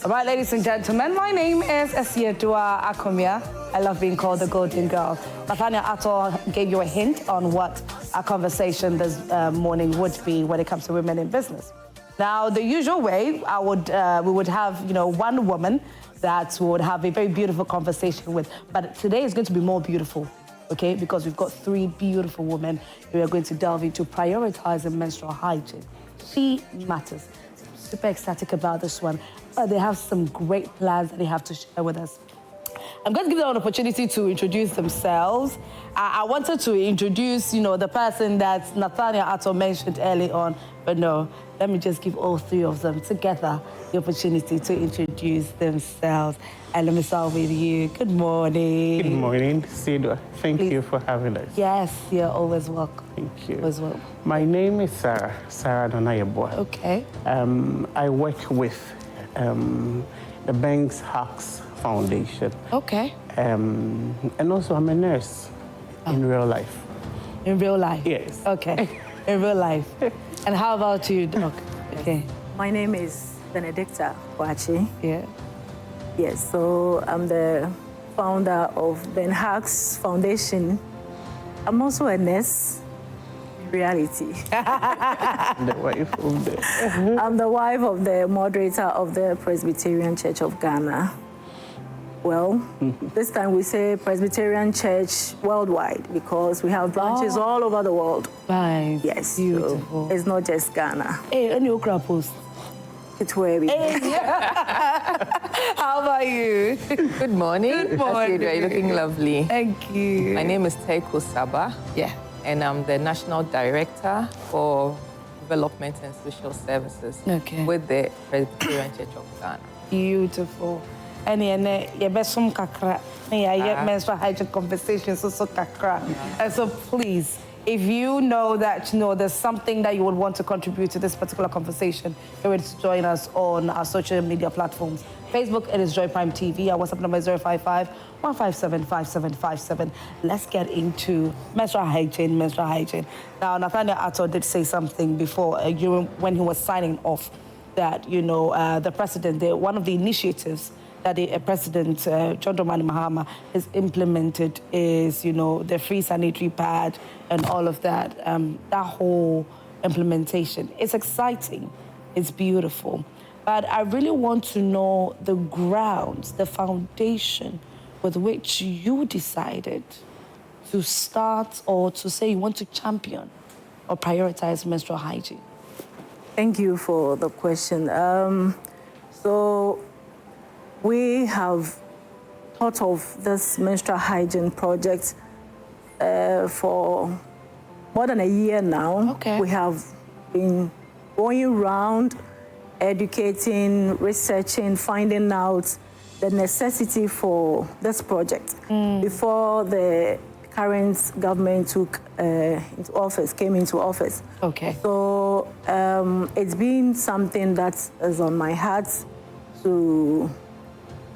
All right, ladies and gentlemen, my name is Esiedua Akomia. I love being called the Golden Girl. Nathaniel Atto gave you a hint on what our conversation this morning would be when it comes to women in business. Now, the usual way, we would have, one woman that we would have a very beautiful conversation with. But today is going to be more beautiful, okay? Because we've got three beautiful women who are going to delve into prioritizing menstrual hygiene. She matters. Super ecstatic about this one. They have some great plans that they have to share with us. I'm going to give them an opportunity to introduce themselves. I wanted to introduce, the person that Nathaniel Atto mentioned early on, but no, let me just give all three of them together the opportunity to introduce themselves. And let me start with you. Good morning. Good morning, Sidwa. Thank you for having us. Yes, you're always welcome. Thank you. Always welcome. My name is Sarah Donayeboa. Okay. I work with the Banks Hacks Foundation. Okay. And also I'm a nurse in real life. In real life? Yes. Okay. In real life. And how about you, Doc? Okay. My name is Benedicta Kwachi. Yeah. Yes, so I'm the founder of Ben Hacks Foundation. I'm also a nurse in reality. The wife of the... I'm the wife of the moderator of the Presbyterian Church of Ghana. Well, this time we say Presbyterian Church worldwide because we have branches all over the world. Right. Yes, Beautiful. so it's not just Ghana. Hey, any okra post? It's where we How about you? Good morning. Good morning. You're looking lovely. Thank you. My name is Teiko Saba. Yeah. And I'm the National Director for Development and Social Services with the Presbyterian Church of Ghana. Beautiful. And you best some kakra. Yeah, menstrual hygiene conversations so kakra. And so please, if you know that there's something that you would want to contribute to this particular conversation, you're ready to join us on our social media platforms. Facebook, it is Joy Prime TV. Our WhatsApp number is 055-157-5757. Let's get into menstrual hygiene. Now, Nathaniel Atto did say something before when he was signing off that, the president, one of the initiatives that the President John Dramani Mahama has implemented is, the free sanitary pad and all of that. That whole implementation. It's exciting. It's beautiful. But I really want to know the grounds, the foundation with which you decided to start or to say you want to champion or prioritize menstrual hygiene. Thank you for the question. So we have thought of this menstrual hygiene project for more than a year now. Okay. We have been going around, educating, researching, finding out the necessity for this project before the current government came into office. Okay. So it's been something that is on my heart to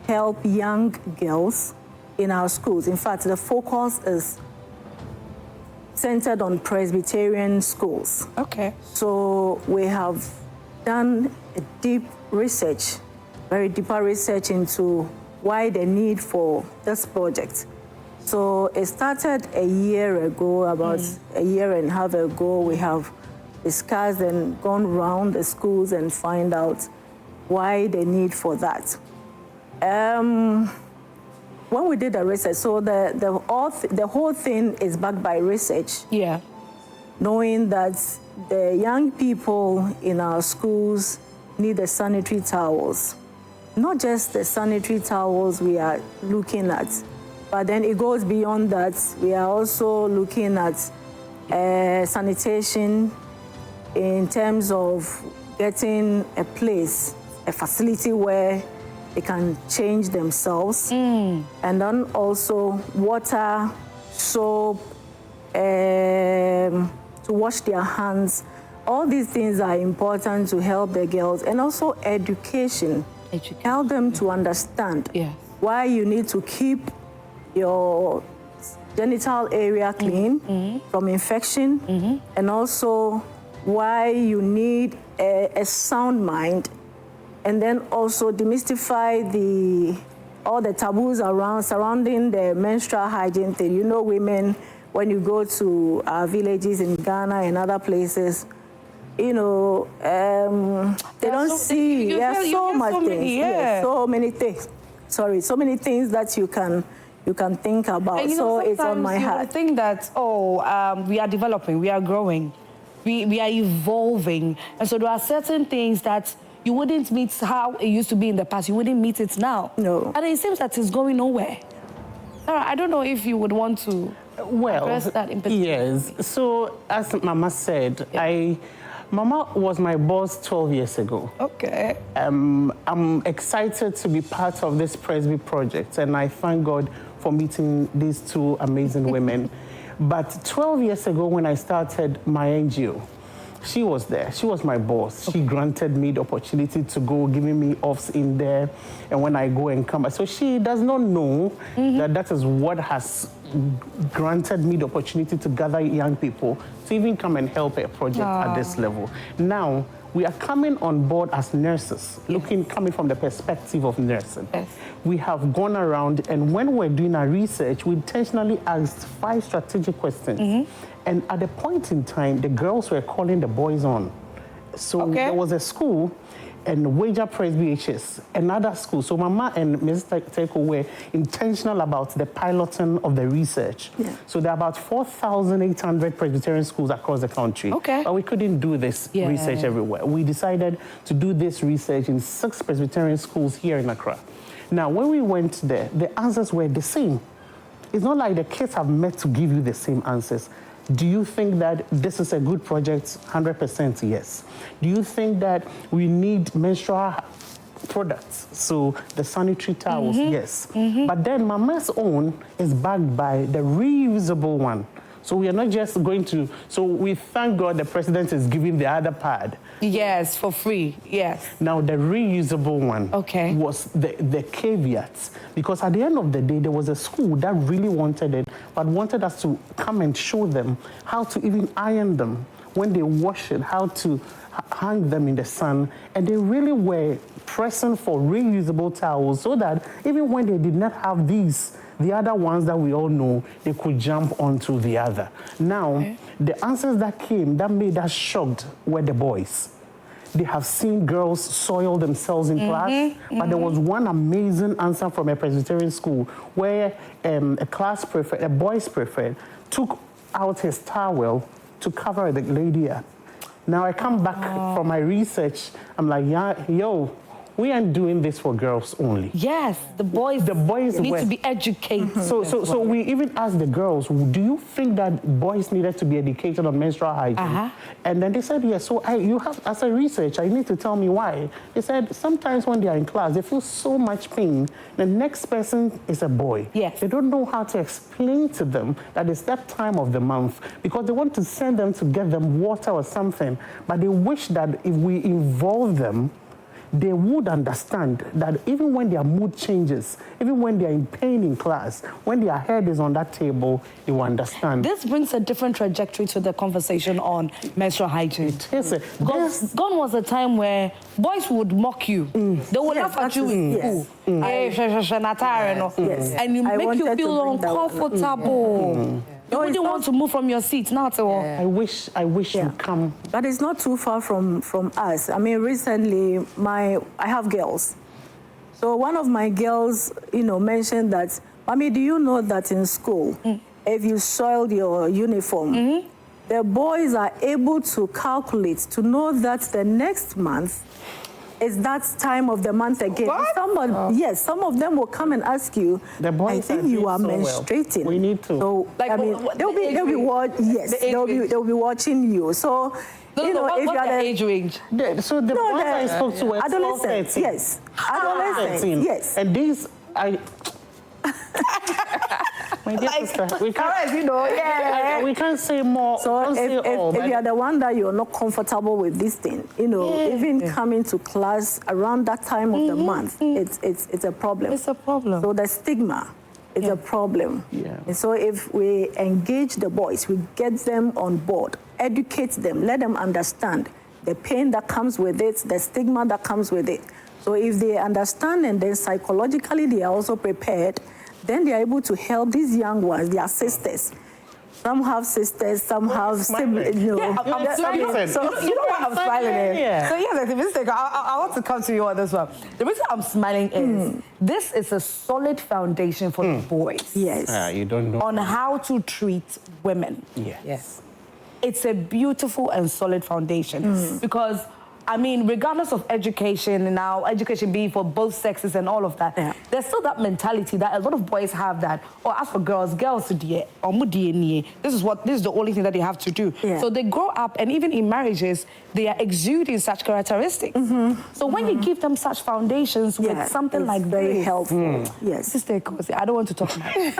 help young girls in our schools. In fact, the focus is centered on Presbyterian schools. Okay. So we have done a deep research, very deeper research into why the need for this project. So it started a year ago, about a year and a half ago. We have discussed and gone around the schools and find out why the need for that. When we did the research, so the whole thing is backed by research. Yeah. Knowing that the young people in our schools need the sanitary towels. Not just the sanitary towels we are looking at, but then it goes beyond that. We are also looking at sanitation in terms of getting a place, a facility where they can change themselves. And then also water, soap, to wash their hands. All these things are important to help the girls. And also education. Help them to understand why you need to keep your genital area clean from infection, and also why you need a sound mind and then also demystify all the taboos surrounding the menstrual hygiene thing. You know, women, when you go to our villages in Ghana and other places, you know, they don't see. There's so much things. Yeah, so many things. Sorry, so many things that you can think about. And, so it's on my heart. You think that we are developing, we are growing, we are evolving, and so there are certain things that you wouldn't meet how it used to be in the past. You wouldn't meet it now. No. And it seems that it's going nowhere. Sarah, I don't know if you would want to address that in particular. Yes. So as Mama said, Mama was my boss 12 years ago. Okay. I'm excited to be part of this Presby project, and I thank God for meeting these two amazing women. But 12 years ago, when I started my NGO, she was there. She was my boss. She granted me the opportunity to go, giving me offs in there, and when I go and come back. So she does not know that is what has granted me the opportunity to gather young people to even come and help a project at this level. Now, we are coming on board as nurses, coming from the perspective of nursing. Yes. We have gone around, and when we're doing our research, we intentionally asked 5 strategic questions. And at a point in time, the girls were calling the boys on. So there was a school, and Wager Presby HS, another school. So Mama and Mrs. Teko were intentional about the piloting of the research. Yeah. So there are about 4,800 Presbyterian schools across the country. Okay. But we couldn't do this research everywhere. We decided to do this research in 6 Presbyterian schools here in Accra. Now, when we went there, the answers were the same. It's not like the kids have met to give you the same answers. Do you think that this is a good project? 100% yes. Do you think that we need menstrual products? So the sanitary towels, yes. But then Mama's own is backed by the reusable one. So we are not just going to, so we thank God the president is giving the other pad. Yes, for free, yes. Now the reusable one was the caveats, because at the end of the day, there was a school that really wanted it, but wanted us to come and show them how to even iron them when they wash it, how to hang them in the sun, and they really were pressing for reusable towels so that even when they did not have these, the other ones that we all know, they could jump onto the other. Now, the answers that came that made us shocked were the boys. They have seen girls soil themselves in class, but there was one amazing answer from a Presbyterian school where a class prefect, a boys prefect, took out his towel to cover the lady up. Now I come back from my research, I'm like, yo, we aren't doing this for girls only. Yes, the boys need to be educated. So we even asked the girls, do you think that boys needed to be educated on menstrual hygiene? And then they said, yes. So you have, as a researcher, you need to tell me why. They said, sometimes when they are in class, they feel so much pain. The next person is a boy. Yes. They don't know how to explain to them that it's that time of the month, because they want to send them to get them water or something. But they wish that if we involve them, they would understand that even when their mood changes, even when they're in pain in class, when their head is on that table, they will understand. This brings a different trajectory to the conversation on menstrual hygiene. It is. Gone was a time where boys would mock you. They would laugh at you in school. And you make you feel uncomfortable. You wouldn't want to move from your seat now. I wish you come. But it's not too far from us. I mean, recently, I have girls. So one of my girls, mentioned that, Mommy, do you know that in school, if you soiled your uniform, the boys are able to calculate to know that the next month is that time of the month again. Yes, some of them will come and ask you, I think you are menstruating. We need to. So, they'll be watching you. So, what's the age range? So the boys I spoke to were adolescents. Yes. Adolescents. Yes. And these, my dear sister, we can't, we can't say more. So if you're the one that you're not comfortable with this thing, even coming to class around that time of the month, it's a problem. It's a problem. So the stigma is a problem. Yeah. And so if we engage the boys, we get them on board, educate them, let them understand the pain that comes with it, the stigma that comes with it. So if they understand and then psychologically they are also prepared, then they are able to help these young ones, their sisters. Some have sisters, some have siblings. You know, I'm smiling. So, you know what I'm smiling at? Yeah. So yeah, the mistake. I want to come to you on this one. The reason I'm smiling is this is a solid foundation for the boys. Yes. You don't know. On how to treat women. Yeah. Yes. It's a beautiful and solid foundation because, I mean, regardless of education, now education being for both sexes and all of that, there's still that mentality that a lot of boys have that, or as for girls, this is the only thing that they have to do. Yeah. So they grow up, and even in marriages, they are exuding such characteristics. So when you give them such foundations with something like very this, helpful. Yes. Sister Kosi, I don't want to talk about it.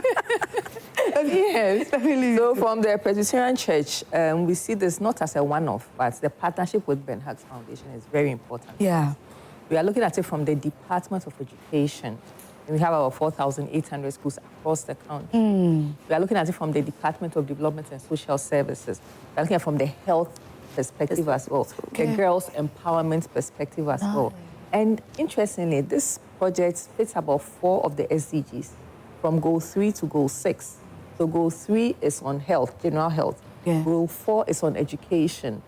Yes. So from the Presbyterian Church, we see this not as a one-off, but the partnership with Ben Hug's Foundation is very important. Yeah. We are looking at it from the Department of Education. We have our 4,800 schools across the country. We are looking at it from the Department of Development and Social Services. We are looking at it from the health perspective as well, the girls' empowerment perspective as well. And interestingly, this project fits about 4 of the SDGs, from Goal 3 to Goal 6. So Goal 3 is on health, general health. Goal 4 is on education.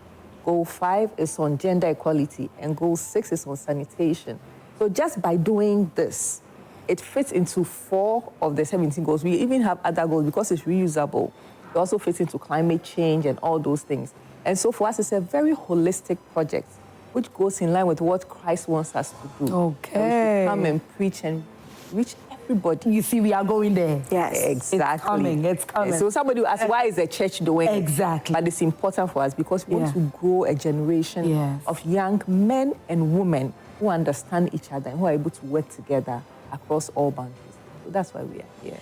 Goal 5 is on gender equality, and Goal 6 is on sanitation. So just by doing this, it fits into 4 of the 17 goals. We even have other goals because it's reusable. It also fits into climate change and all those things. And so for us, it's a very holistic project, which goes in line with what Christ wants us to do. Okay. So we should come and preach and reach everybody. You see, we are going there. Yes. Exactly. It's coming. It's coming. So somebody will ask, why is the church doing it? Exactly. But it's important for us because we want to grow a generation of young men and women who understand each other and who are able to work together across all boundaries. So that's why we are here.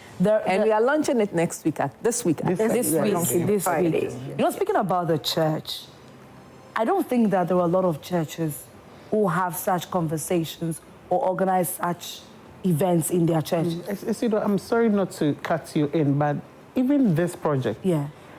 And we are launching it this week. This week. You know, speaking about the church, I don't think that there are a lot of churches who have such conversations or organize such events in their church. I'm sorry not to cut you in, but even this project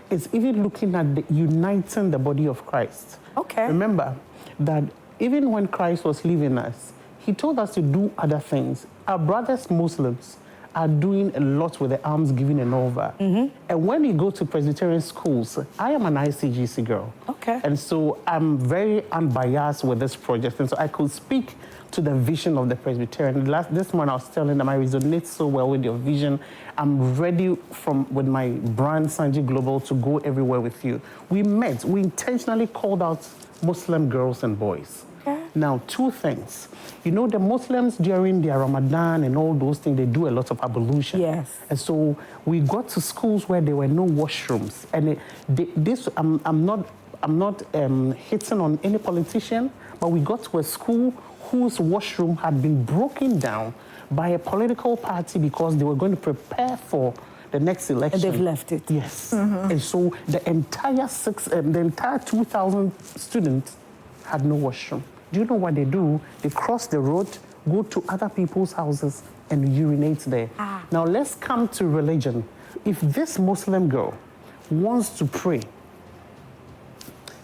is even looking at uniting the body of Christ. Okay. Remember that even when Christ was leaving us, he told us to do other things. Our brothers Muslims are doing a lot with the alms giving and all that. And when you go to Presbyterian schools, I am an ICGC girl. Okay. And so I'm very unbiased with this project. And so I could speak to the vision of the Presbyterian. This morning I was telling them I resonate so well with your vision. I'm ready with my brand, Sanji Global, to go everywhere with you. We met, we intentionally called out Muslim girls and boys. Now, 2 things. You know, the Muslims during their Ramadan and all those things, they do a lot of ablution. Yes. And so we got to schools where there were no washrooms. And I'm not hitting on any politician, but we got to a school whose washroom had been broken down by a political party because they were going to prepare for the next election. And they've left it. Yes. And so the entire 2,000 students had no washroom. Do you know what they do? They cross the road, go to other people's houses and urinate there. Now let's come to religion. If this Muslim girl wants to pray,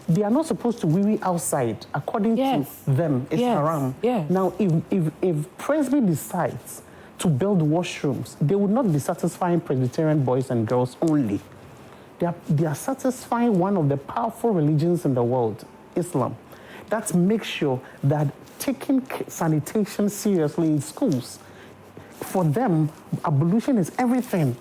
they are not supposed to wee outside. According to them, it's haram. Now, if Presby decides to build washrooms, they will not be satisfying Presbyterian boys and girls only. They are satisfying one of the powerful religions in the world, Islam. That makes sure that taking sanitation seriously in schools, for them, ablution is everything.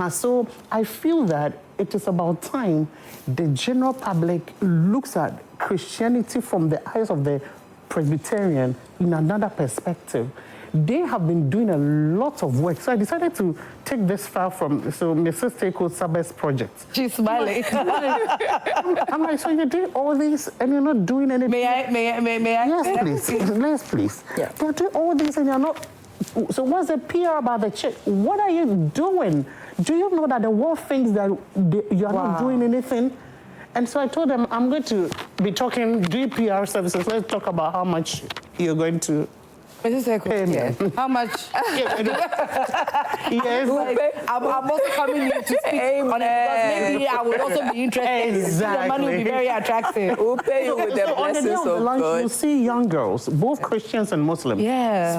So I feel that it is about time the general public looks at Christianity from the eyes of the Presbyterian in another perspective. They have been doing a lot of work. So I decided to take this file from Mrs. Teko's Sabbath project. She's smiling. I'm like, so you're doing all this and you're not doing anything? May I? Yes, please. Yes, please. You're doing all this and you're not... So what's the PR about the church? What are you doing? Do you know that the world thinks that you are not doing anything? And so I told them, I'm going to be doing PR services. Let's talk about how much you're going to Mrs. Eko, Amen. how much? Yes. I'm also coming here to speak on it because maybe I would also be interested. Exactly. The money will be very attractive. We'll pay you with the On the day blessings of the of lunch, God. you see young girls, both Christians and Muslims,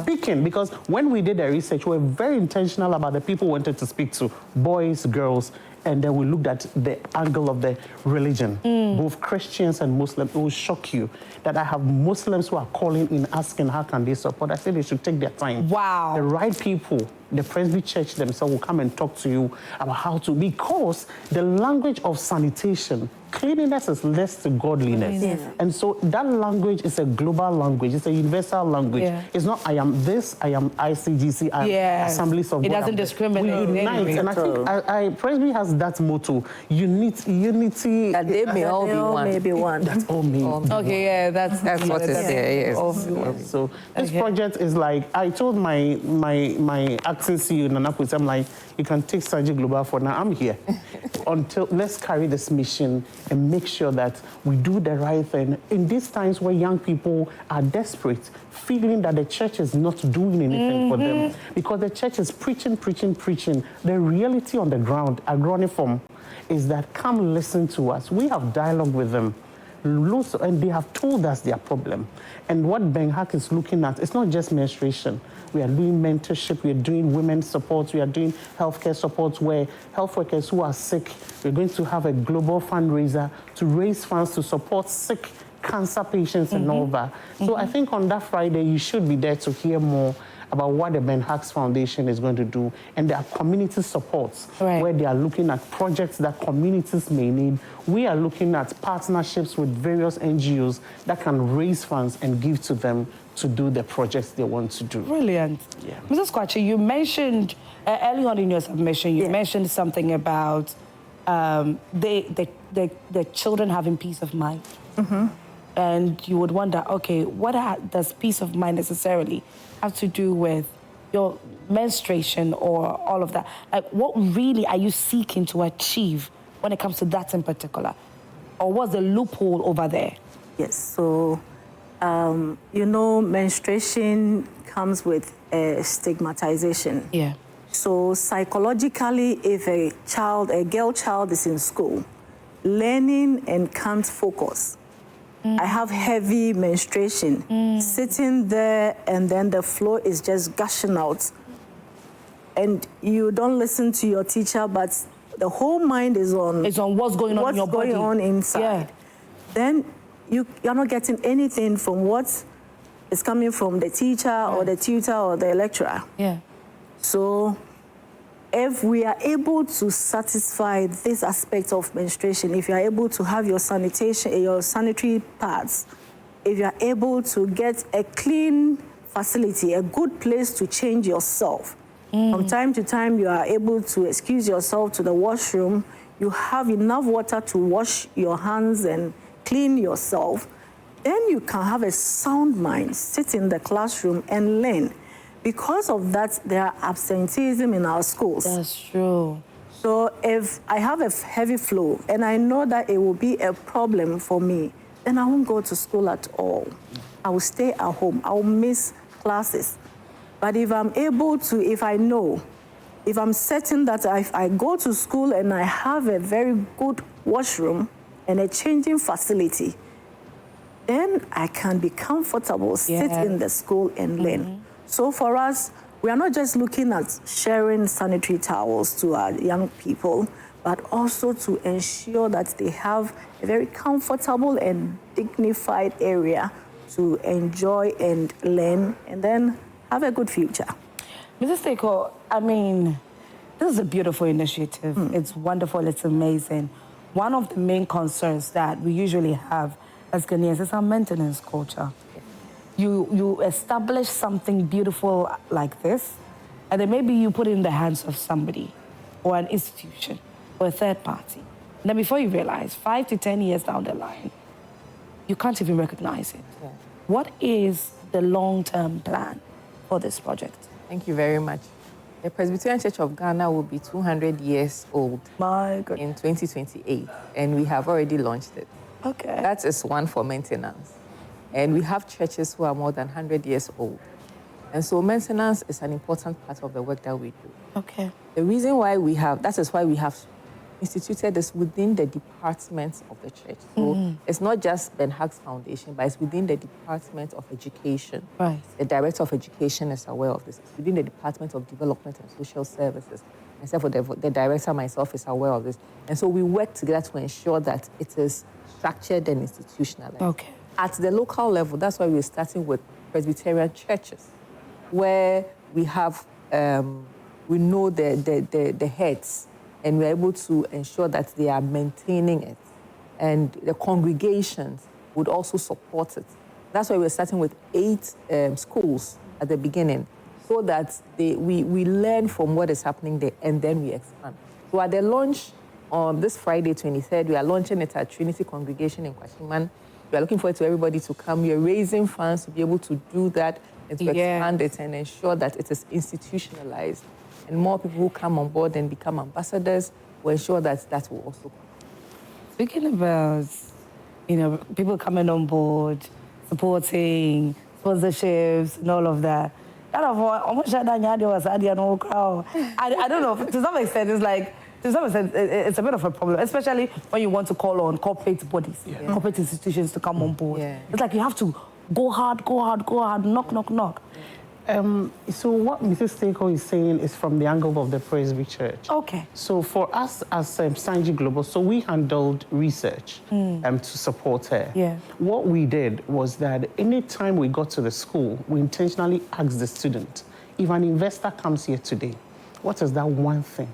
speaking, because when we did the research, we were very intentional about the people we wanted to speak to, boys, girls, and then we looked at the angle of the religion, both Christians and Muslims. It will shock you that I have Muslims who are calling in asking how can they support. I said they should take their time. Wow. The right people, the Presby Church themselves will come and talk to you about how to, because the language of sanitation, cleanliness is less to godliness. Yeah. And so that language is a global language. It's a universal language. Yeah. It's not I am this, I am ICGC, I am Assemblies of It God. doesn't discriminate. We unite. Anyway. And I think Presby has that motto, unity. That they may all be one. May be one. That's all me. Okay, yeah, that's what it's there, yes. So this project is like, I told my acting CEO, Nanapu, I'm like, you can take Saji Global for now. I'm here. Until let's carry this mission and make sure that we do the right thing. In these times where young people are desperate, feeling that the church is not doing anything for them, because the church is preaching. The reality on the ground, agroniform, is that come listen to us. We have dialogue with them. And they have told us their problem. And what Ben Hack is looking at, it's not just menstruation. We are doing mentorship, we are doing women's support, we are doing healthcare support where health workers who are sick, we're going to have a global fundraiser to raise funds to support sick cancer patients and all that. So I think on that Friday, you should be there to hear more about what the Ben Hacks Foundation is going to do. And there are community supports where they are looking at projects that communities may need. We are looking at partnerships with various NGOs that can raise funds and give to them to do the projects they want to do. Brilliant. Yeah. Mrs. Kwachi, you mentioned early on in your submission, you mentioned something about the children having peace of mind. And you would wonder, okay, what does peace of mind necessarily have to do with your menstruation or all of that? Like, what really are you seeking to achieve when it comes to that in particular? Or what's the loophole over there? Yes, so, you know, menstruation comes with stigmatization. Yeah. So psychologically, if a girl child is in school, learning and can't focus, I have heavy menstruation, sitting there and then the flow is just gushing out. And you don't listen to your teacher, but the whole mind is on... It's on what's going on in your body. What's going on inside. Yeah. Then you're not getting anything from what is coming from the teacher or the tutor or the lecturer. Yeah. So if we are able to satisfy this aspect of menstruation, if you are able to have your sanitation, your sanitary pads, if you are able to get a clean facility, a good place to change yourself, from time to time you are able to excuse yourself to the washroom, you have enough water to wash your hands and clean yourself, then you can have a sound mind, sit in the classroom and learn. Because of that, there are absenteeism in our schools. That's true. So if I have a heavy flow and I know that it will be a problem for me, then I won't go to school at all. I will stay at home. I will miss classes. But if I'm able to, if I'm certain that I go to school and I have a very good washroom and a changing facility, then I can be comfortable, sit in the school and learn. So for us, we are not just looking at sharing sanitary towels to our young people, but also to ensure that they have a very comfortable and dignified area to enjoy and learn, and then have a good future. Mrs. Teko, I mean, this is a beautiful initiative. It's wonderful, it's amazing. One of the main concerns that we usually have as Ghanaians is our maintenance culture. You establish something beautiful like this, and then maybe you put it in the hands of somebody or an institution or a third party. And then before you realize, 5 to 10 years down the line, you can't even recognize it. Yeah. What is the long-term plan for this project? Thank you very much. The Presbyterian Church of Ghana will be 200 years old My goodness. in 2028, and we have already launched it. Okay. That is one for maintenance. And we have churches who are more than 100 years old. And so maintenance is an important part of the work that we do. Okay. The reason why that is why we have instituted this within the departments of the church. So it's not just Ben Hug's Foundation, but it's within the Department of Education. Right. The Director of Education is aware of this. It's within the Department of Development and Social Services. Myself, the director, myself, is aware of this. And so we work together to ensure that it is structured and institutionalized. Okay. At the local level, that's why we're starting with Presbyterian churches, where we have, we know the heads, and we're able to ensure that they are maintaining it. And the congregations would also support it. That's why we're starting with 8 schools at the beginning, so that we learn from what is happening there, and then we expand. So at the launch on this Friday, 23rd, we are launching it at Trinity Congregation in Kwashiman. We are looking forward to everybody to come. We are raising funds to be able to do that and to expand it and ensure that it is institutionalized. And more people who come on board and become ambassadors will ensure that that will also come. Speaking about, people coming on board, supporting, sponsorships, and all of that. I don't know, to some extent, it's a bit of a problem, especially when you want to call on corporate bodies, corporate institutions to come on board. Yeah. It's like you have to go hard, knock. So what Mrs. Stako is saying is from the angle of the Presby Church. Okay. So for us as Sanji Global, so we handled research to support her. Yeah. What we did was that anytime we got to the school, we intentionally asked the student, if an investor comes here today, what is that one thing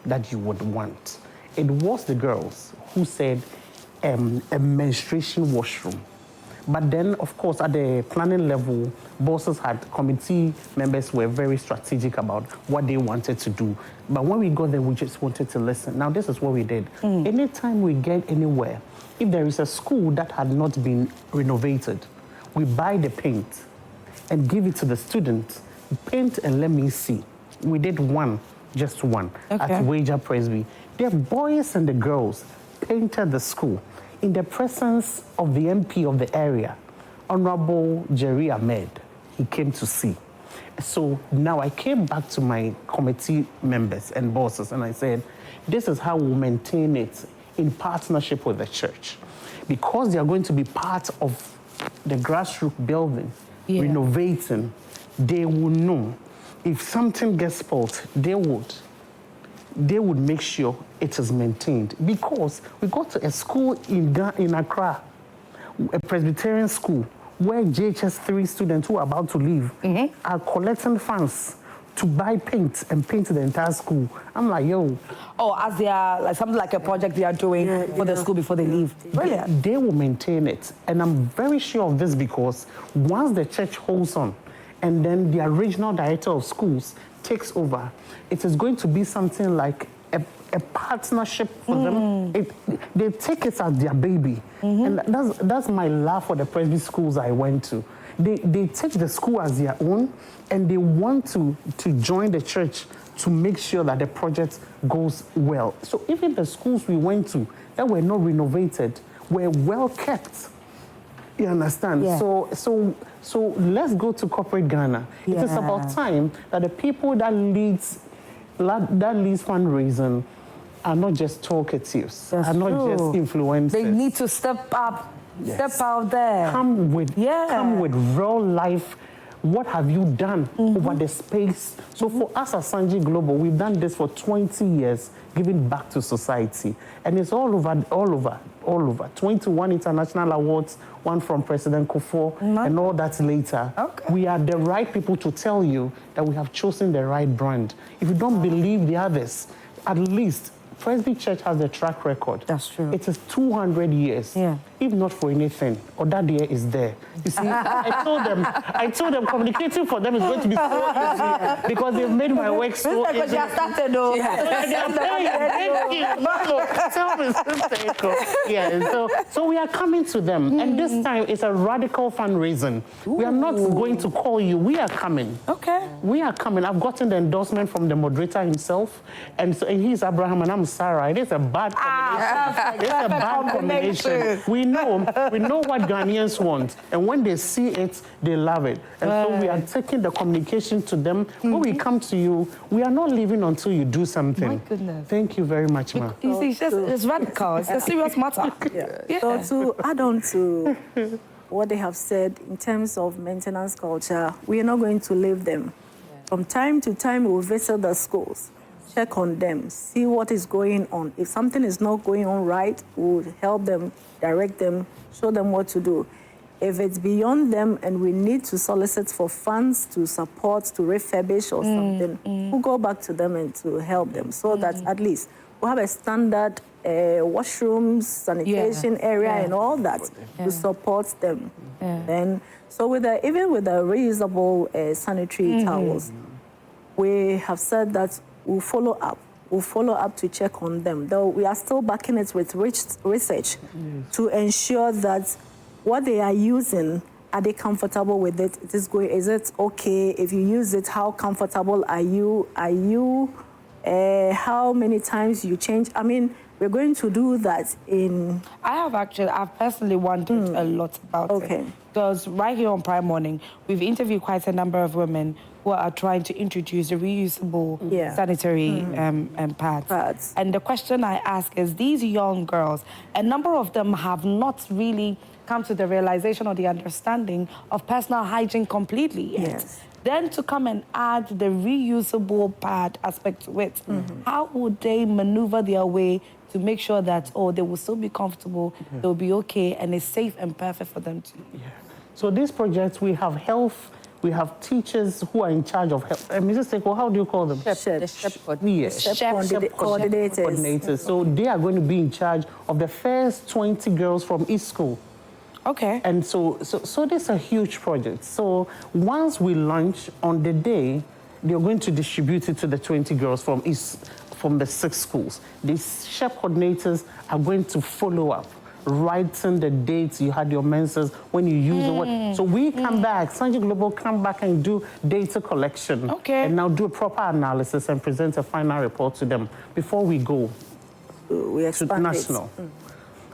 that you would want? It was the girls who said a menstruation washroom. But then, of course, at the planning level, bosses committee members were very strategic about what they wanted to do. But when we got there, we just wanted to listen. Now, this is what we did. Anytime we get anywhere, if there is a school that had not been renovated, we buy the paint and give it to the students. Paint and let me see. We did just one, at Wager Presby. The boys and the girls painted the school in the presence of the MP of the area, Honorable Jerry Ahmed. He came to see. So now I came back to my committee members and bosses and I said, this is how we'll maintain it in partnership with the church. Because they are going to be part of the grassroots building, renovating, they will know if something gets spoiled, they would make sure it is maintained. Because we got to a school in Accra, a Presbyterian school, where JHS3 students who are about to leave are collecting funds to buy paint and paint the entire school. I'm like, yo. Oh, as they are, something like a project they are doing for the school before they leave. Brilliant. They will maintain it. And I'm very sure of this because once the church holds on, and then the regional director of schools takes over, it is going to be something like a partnership for them. They take it as their baby. And that's my love for the Presby schools I went to. They take the school as their own, and they want to join the church to make sure that the project goes well. So even the schools we went to that were not renovated were well kept. You understand? Yeah. So let's go to corporate Ghana. It is about time that the people that leads fundraising are not just talkatives, are not just influencers. They need to step up, step out there. Come with real life. What have you done over the space? So for us as Sanji Global, we've done this for 20 years, giving back to society. And it's all over. 21 international awards, one from President Kufuor, and all that later. Okay. We are the right people to tell you that we have chosen the right brand. If you don't believe the others, at least Presby Church has a track record. That's true. It is 200 years. Yeah. If not for anything, or that year is there. You see, I told them communicating for them is going to be so easy because they've made my work so easy. Because you have started, though. So we are coming to them, and this time it's a radical fundraising. We are not going to call you. We are coming. Okay. We are coming. I've gotten the endorsement from the moderator himself, and he's Abraham and I'm Sarah. It is a bad combination. It's a bad combination. We know what Ghanaians want. And when they see it, they love it. And so we are taking the communication to them. When we come to you, we are not leaving until you do something. My goodness. Thank you very much, ma. You see, it's radical. It's a serious matter. Yeah. So to add on to what they have said in terms of maintenance culture, we are not going to leave them. From time to time, we will visit the schools, check on them, see what is going on. If something is not going on right, we'll help them, direct them, show them what to do. If it's beyond them and we need to solicit for funds to support, to refurbish or something, we'll go back to them and to help them so that at least we'll have a standard washrooms, sanitation area and all that to support them. Then, so even with the reusable sanitary towels, we have said that we'll follow up. We'll follow up to check on them. Though we are still backing it with research to ensure that what they are using, are they comfortable with it? Is it okay? If you use it, how comfortable are you? How many times you change? I mean, we're going to do that in... I've personally wondered a lot about it. Because right here on Prime Morning, we've interviewed quite a number of women who are trying to introduce the reusable sanitary pads. And the question I ask is, these young girls, a number of them have not really come to the realization or the understanding of personal hygiene completely yet. Then to come and add the reusable pad aspect to it, how would they maneuver their way to make sure that, they will still be comfortable, they'll be okay, and it's safe and perfect for them to use? So these projects, we have health, we have teachers who are in charge of health. Mrs. Seko, how do you call them? Chef coordinators. So they are going to be in charge of the first 20 girls from each school. Okay. And so this is a huge project. So once we launch on the day, they're going to distribute it to the 20 girls from the 6 schools. These chef coordinators are going to follow up, writing the dates you had your menses, when you use the word. So we come back, Sanji Global come back and do data collection. And now do a proper analysis and present a final report to them before we go to national.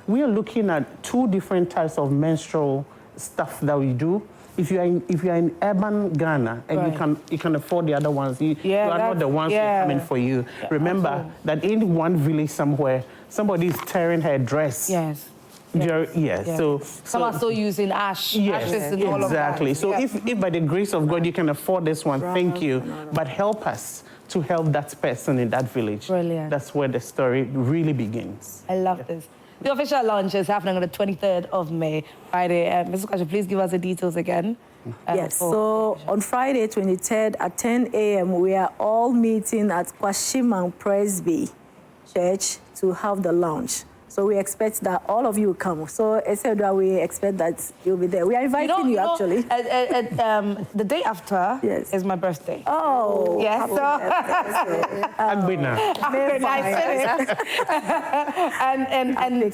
We are looking at 2 different types of menstrual stuff that we do. If you are in urban Ghana and you can afford the other ones, you are not the ones who are coming for you. Remember that in one village somewhere, somebody is tearing her dress. So some are still using ashes and all of that. Exactly. So if by the grace of God you can afford this one, thank you. But help us to help that person in that village. Brilliant. That's where the story really begins. I love this. The official launch is happening on the 23rd of May, Friday. Mrs. Kwasha, please give us the details again. So on Friday, 23rd at 10 a.m., we are all meeting at Kwashimang Presby Church to have the launch. So we expect that all of you will come. So, etc., we expect that you'll be there. We are inviting you actually. The day after is my birthday. Oh. Yes. And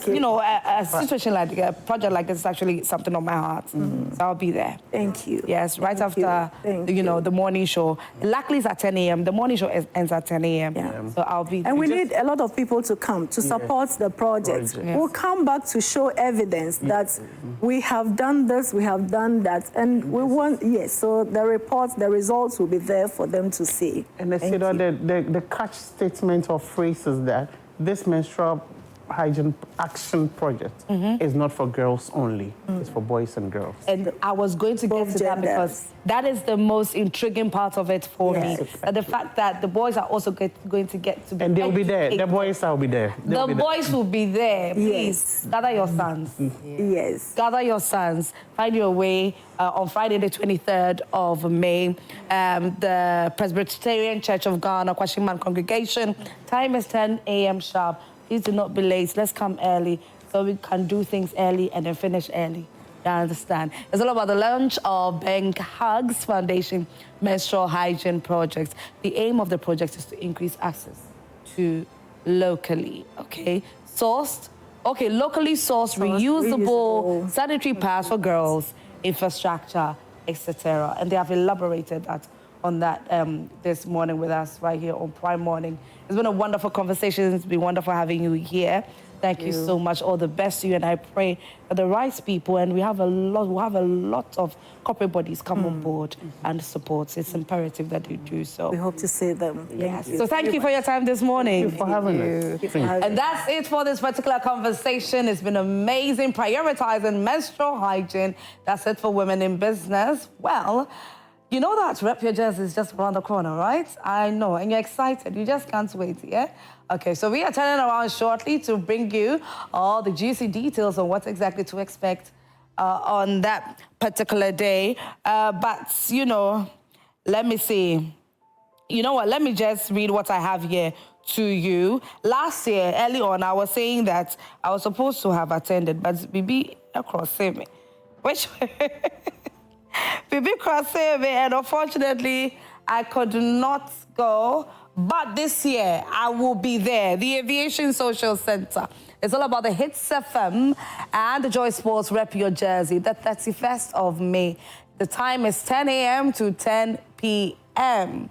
you know, a situation like a project like this is actually something on my heart. So I'll be there. Thank you. Yes, right after the morning show. Luckily it's at 10 a.m. The morning show ends at 10 a.m. So I'll be there. And we need a lot of people to come to support the project. We'll come back to show evidence that we have done this, we have done that, and we want, so the reports, the results will be there for them to see. And the catch statement or phrase is that this menstrual hygiene action project is not for girls only. It's for boys and girls. And I was going to get to that because that is the most intriguing part of it for me. The fact that the boys are also going to get to be... And they'll be there. The boys will be there. The boys will be there. Please, gather your sons. Gather your sons. Find your way on Friday, the 23rd of May. The Presbyterian Church of Ghana, Kwashimang Congregation. Time is 10 a.m. sharp. Please do not be late. Let's come early so we can do things early and then finish early. You understand? It's all about the launch of Bank Hugs Foundation Menstrual Hygiene Project. The aim of the project is to increase access to locally, locally sourced, reusable sanitary pads for girls, infrastructure, etc. And they have elaborated on that this morning with us right here on Prime Morning. It's been a wonderful conversation. It's been wonderful having you here. Thank you so much. All the best to you, and I pray that the right people, and we'll have a lot of corporate bodies come on board and support. It's imperative that you do so. We hope to see them. Yes. So thank you for your time this morning. Thank you for having us. And that's it for this particular conversation. It's been amazing, prioritizing menstrual hygiene. That's it for Women in Business. Well, you know that Rep Your Jersey is just around the corner, right? I know, and you're excited. You just can't wait, yeah? Okay, so we are turning around shortly to bring you all the juicy details on what exactly to expect on that particular day. But, you know, let me see. You know what? Let me just read what I have here to you. Last year, early on, I was saying that I was supposed to have attended, but Bibi across me. Which Bibi crossed me, and unfortunately, I could not go. But this year, I will be there. The Aviation Social Center. It's all about the Hits FM and the Joy Sports Rep Your Jersey, the 31st of May. The time is 10 a.m. to 10 p.m.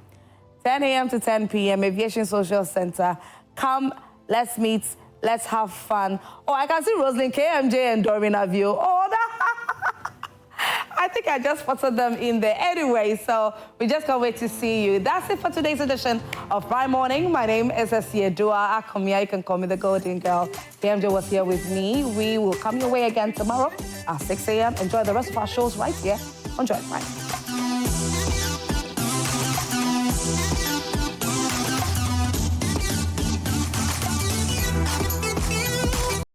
10 a.m. to 10 p.m. Aviation Social Center. Come, let's meet, let's have fun. Oh, I can see Rosalind, KMJ, and Doreen Avio. Oh, I think I just spotted them in there anyway, so we just can't wait to see you. That's it for today's edition of Prime Morning. My name is Asiedua Akomia. You can call me the Golden Girl. KMJ was here with me. We will come your way again tomorrow at 6 a.m. Enjoy the rest of our shows right here on Joy Prime.